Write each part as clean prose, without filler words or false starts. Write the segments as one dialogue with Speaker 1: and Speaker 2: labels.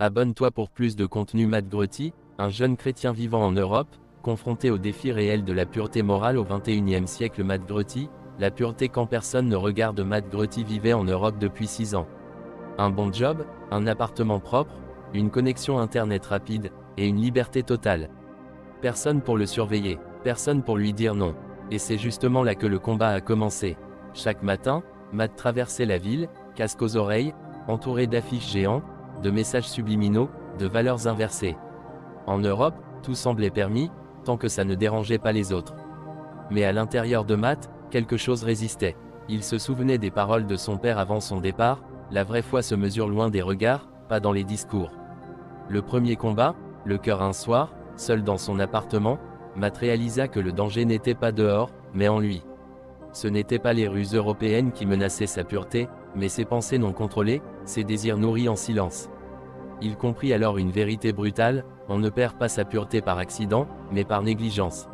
Speaker 1: Abonne-toi pour plus de contenu. Matt Greuty, un jeune chrétien vivant en Europe, confronté aux défis réels de la pureté morale au XXIe siècle. Matt Greuty, la pureté quand personne ne regarde. Matt Greuty vivait en Europe depuis 6 ans. Un bon job, un appartement propre, une connexion internet rapide, et une liberté totale. Personne pour le surveiller, personne pour lui dire non. Et c'est justement là que le combat a commencé. Chaque matin, Matt traversait la ville, casque aux oreilles, entouré d'affiches géantes, de messages subliminaux, de valeurs inversées. En Europe, tout semblait permis, tant que ça ne dérangeait pas les autres. Mais à l'intérieur de Matt, quelque chose résistait. Il se souvenait des paroles de son père avant son départ: la vraie foi se mesure loin des regards, pas dans les discours. Le premier combat, le cœur. Un soir, seul dans son appartement, Matt réalisa que le danger n'était pas dehors, mais en lui. Ce n'étaient pas les rues européennes qui menaçaient sa pureté, mais ses pensées non contrôlées, ses désirs nourris en silence. Il comprit alors une vérité brutale: on ne perd pas sa pureté par accident, mais par négligence.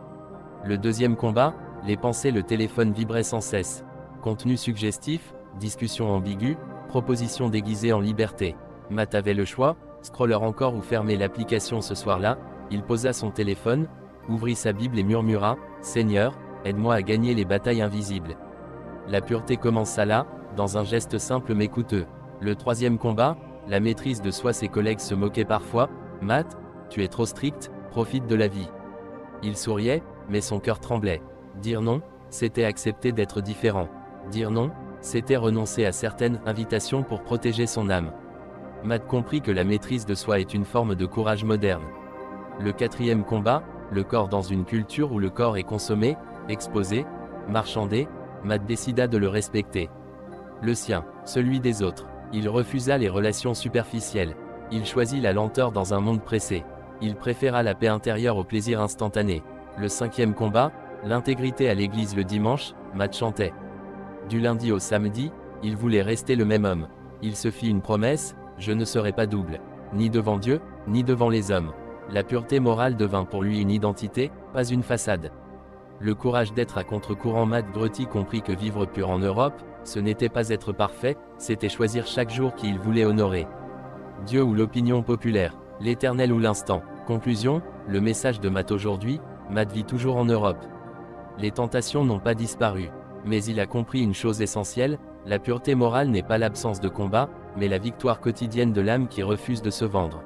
Speaker 1: Le deuxième combat, les pensées. Le téléphone vibrait sans cesse. Contenu suggestif, discussion ambiguë, proposition déguisée en liberté. Matt avait le choix: scroller encore ou fermer l'application. Ce soir-là, il posa son téléphone, ouvrit sa Bible et murmura: Seigneur, aide-moi à gagner les batailles invisibles. La pureté commença là, dans un geste simple mais coûteux. Le troisième combat, la maîtrise de soi. Ses collègues se moquaient parfois: Matt, tu es trop strict, profite de la vie. Il souriait, mais son cœur tremblait. Dire non, c'était accepter d'être différent. Dire non, c'était renoncer à certaines invitations pour protéger son âme. Matt comprit que la maîtrise de soi est une forme de courage moderne. Le quatrième combat, le corps. Dans une culture où le corps est consommé, exposé, marchandé, Matt décida de le respecter. Le sien, celui des autres. Il refusa les relations superficielles. Il choisit la lenteur dans un monde pressé. Il préféra la paix intérieure au plaisir instantané. Le cinquième combat, l'intégrité. À l'église le dimanche, Matt chantait. Du lundi au samedi, il voulait rester le même homme. Il se fit une promesse: je ne serai pas double, ni devant Dieu, ni devant les hommes. La pureté morale devint pour lui une identité, pas une façade. Le courage d'être à contre-courant. Matt Greuty comprit que vivre pur en Europe, ce n'était pas être parfait, c'était choisir chaque jour qui il voulait honorer. Dieu ou l'opinion populaire, l'Éternel ou l'instant. Conclusion, le message de Matt aujourd'hui: Matt vit toujours en Europe. Les tentations n'ont pas disparu. Mais il a compris une chose essentielle: la pureté morale n'est pas l'absence de combat, mais la victoire quotidienne de l'âme qui refuse de se vendre.